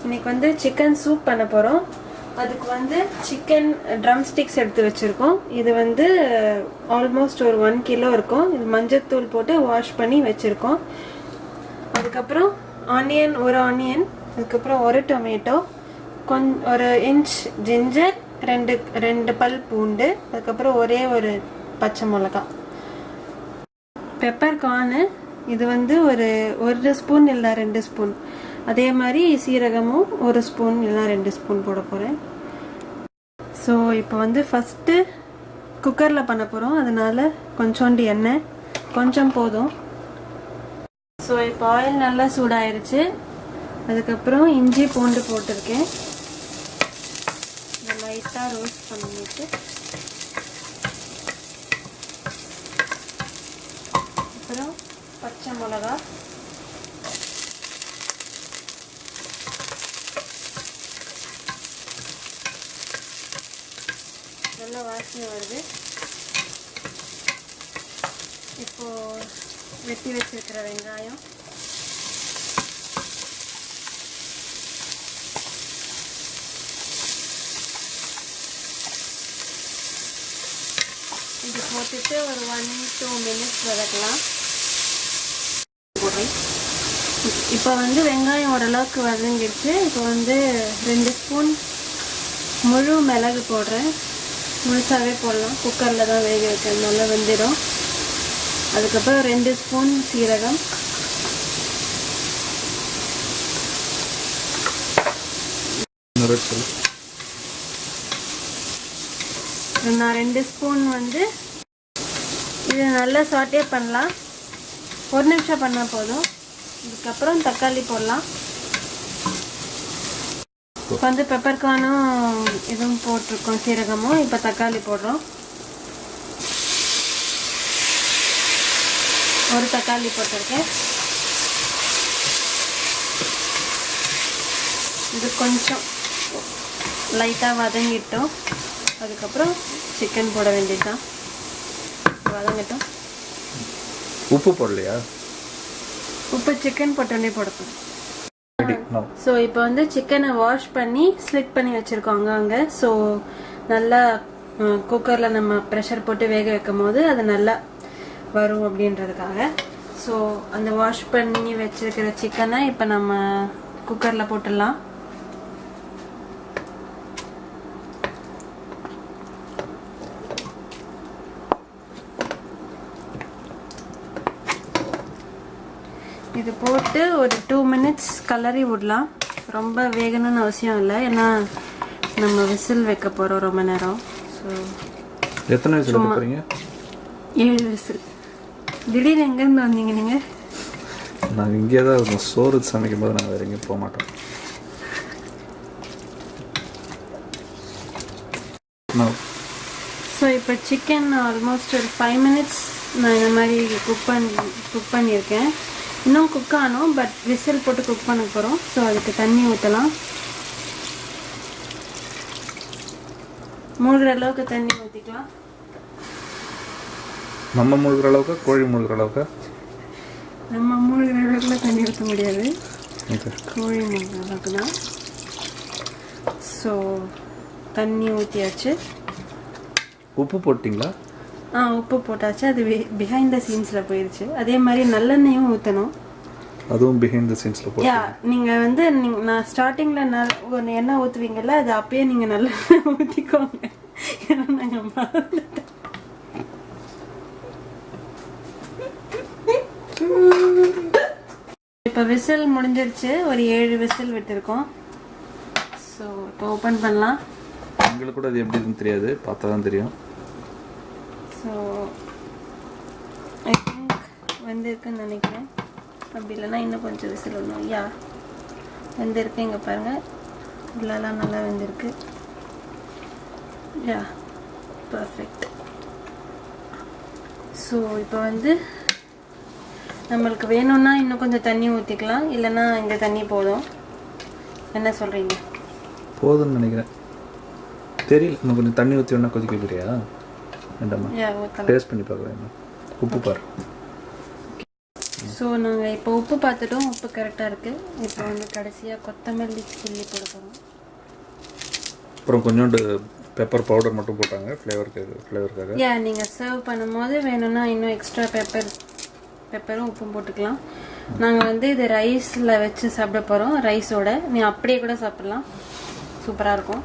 இன்னைக்கு வந்து chicken soup பண்ண போகிறோம். அதுக்கு வந்து சிக்கன் ட்ரம் ஸ்டிக்ஸ் எடுத்து வச்சுருக்கோம். இது வந்து ஆல்மோஸ்ட் ஒரு 1 கிலோ இருக்கும். இது மஞ்சத்தூள் போட்டு வாஷ் பண்ணி வச்சுருக்கோம். அதுக்கப்புறம் ஒரு ஆனியன், அதுக்கப்புறம் ஒரு டொமேட்டோ, ஒரு இன்ச் ஜிஞ்சர், ரெண்டு பல் பூண்டு, அதுக்கப்புறம் ஒரே ஒரு பச்சை மிளகாய். பெப்பர் கார்னு இது வந்து ஒரு ஸ்பூன் இல்லை 2 ஸ்பூன். அதே மாதிரி சீரகமும் 1 ஸ்பூன் இல்லை 2 ஸ்பூன் போட போகிறேன். ஸோ இப்போ வந்து ஃபஸ்ட்டு குக்கரில் பண்ண போகிறோம். அதனால் கொஞ்சோண்டு எண்ணெய், கொஞ்சம் போதும். ஸோ இப்போ ஆயில் நல்லா சூடாயிருச்சு. அதுக்கப்புறம் இஞ்சி பூண்டு போட்டிருக்கேன். லைட்டாக ரோஸ்ட் பண்ணிட்டு அப்புறம் பச்சை மிளகா, நல்லா வாசனை வருது. இப்போ வெட்டி வச்சிருக்கிற வெங்காயம், இது போட்டுட்டு ஒரு 1-2 மினிட்ஸ் வதக்கலாம். இப்போ வந்து வெங்காயம் ஓரளவுக்கு வதங்கிடுச்சு. இப்போ வந்து 2 ஸ்பூன் முழு மிளகு போடுறேன். முழுசாகவே போடலாம், குக்கரில் தான் வேக வைக்கிறது, நல்லா வெந்துடும். அதுக்கப்புறம் 2 ஸ்பூன் சீரகம், நான் 2 ஸ்பூன் வந்து இது நல்லா சாட்டே பண்ணலாம். 1 நிமிஷம் பண்ணால் போதும். இதுக்கப்புறம் தக்காளி போடலாம். இப்போ வந்து பெப்பர்கார்னும் இதுவும் போட்டிருக்கோம், சீரகமும். இப்போ தக்காளி போடுறோம். ஒரு தக்காளி போட்டிருக்கேன். இது கொஞ்சம் லைட்டாக வதங்கிட்டோம். அதுக்கப்புறம் சிக்கன் போட வேண்டியதுதான். வதங்கட்டும். உப்பு போடலையா? உப்பு சிக்கன் போட்டோன்னே போடணும். ஸோ இப்போ வந்து சிக்கனை வாஷ் பண்ணி ஸ்லிட் பண்ணி வச்சுருக்கோம் அங்கே. ஸோ நல்லா குக்கரில் நம்ம ப்ரெஷர் போட்டு வேக வைக்கும் போது அது நல்லா வரும் அப்படின்றதுக்காக. ஸோ அந்த வாஷ் பண்ணி வச்சுருக்கிற சிக்கனை இப்போ நம்ம குக்கரில் போட்டுடலாம். இது போட்டு ஒரு 2 மினிட்ஸ் கலரி விடலாம். ரொம்ப வேகணும்னு அவசியம் இல்லை, ஏன்னா நம்ம விசில் வைக்க போகிறோம் ரொம்ப நேரம். ஸோ எத்தனை விசில் வைக்க போறீங்க? 7 விசில். திடீர்னு எங்கேருந்து வந்தீங்க நீங்கள்? நாங்கள் இங்கே தான் இருக்கோம். சோறு சமைக்கும் போது நாங்கள் வேறு எங்கேயும் போக மாட்டோம். ஸோ இப்போ சிக்கன் ஆல்மோஸ்ட் ஒரு 5 மினிட்ஸ் நான் இந்த மாதிரி குக் பண்ணியிருக்கேன். இன்னும் குக் ஆனோம், பட் விசில் போட்டு குக் பண்ண போகிறோம். ஸோ அதுக்கு தண்ணி ஊற்றலாம். மூழ்கிற அளவுக்கு தண்ணி ஊற்றிக்கலாம். நம்ம மூழ்கிற அளவுக்கு, கோழி மூழ்கிற அளவுக்கு? நம்ம மூழ்கிற அளவுக்குலாம் தண்ணி ஊற்ற முடியாது, கோழி மூழ்கிற அளவுக்கு தான். ஸோ தண்ணி ஊற்றியாச்சு. உப்பு போட்டிங்களா? உப்பு போட்டாச்சு. அது பிஹைண்ட் த சீன்ஸில் போயிடுச்சு. அதே மாதிரி நல்லெண்ணெயும் ஊற்றணும். அதுவும் பிஹைண்ட் த சீன்ஸில் போய் நீங்கள் வந்து நான் ஸ்டார்டிங்கில் எண்ணெய் ஊற்றுவீங்கல்ல, அது அப்பயே நீங்கள் நல்லெண்ணெய் ஊற்றிக்கோங்க. ஏன்னா நாங்கள் மறந்துட்டோம். இப்போ விசில் முடிஞ்சிருச்சு. ஒரு 7 விசில் விட்டுருக்கோம். ஸோ இப்போ ஓப்பன் பண்ணலாம். எங்களுக்கு கூட அது எப்படி இருக்குன்னு தெரியாது, பார்த்தா தான் தெரியும். ஸோ ஐ திங்க் வெந்திருக்குன்னு நினைக்கிறேன். அப்படி இல்லைன்னா இன்னும் கொஞ்சம் விசில் விடணும். வெந்திருக்கு. இங்கே பாருங்கள், உள்ளெல்லாம் நல்லா வெந்திருக்கு. பர்ஃபெக்ட். ஸோ இப்போ வந்து நம்மளுக்கு வேணும்னா இன்னும் கொஞ்சம் தண்ணி ஊற்றிக்கலாம், இல்லைன்னா இந்த தண்ணி போதும். என்ன சொல்கிறீங்க? போதும்னு நினைக்கிறேன். தெரியல, இன்னும் கொஞ்சம் தண்ணி ஊற்றி வேணா கொதிக்க வைக்கிறியா? வேண்டாமா? டேஸ்ட் பண்ணி பார்க்குறேன். உப்பு பாரு. ஸோ நாங்கள் இப்போ உப்பு பார்த்துட்டோம், உப்பு கரெக்டாக இருக்குது. இப்போ வந்து கடைசியாக கொத்தமல்லி கிள்ளி போட போகிறோம். அப்புறம் கொஞ்சோண்டு பெப்பர் பவுடர் மட்டும் போட்டாங்க ஃப்ளேவருக்காக. ஏன் நீங்கள் சர்வ் பண்ணும்போது வேணும்னா இன்னும் எக்ஸ்ட்ரா பெப்பரும் உப்பும் போட்டுக்கலாம். நாங்கள் வந்து இது ரைஸில் வச்சு சாப்பிட போகிறோம். ரைஸோட நீ அப்படியே கூட சாப்பிட்லாம், சூப்பராக இருக்கும்.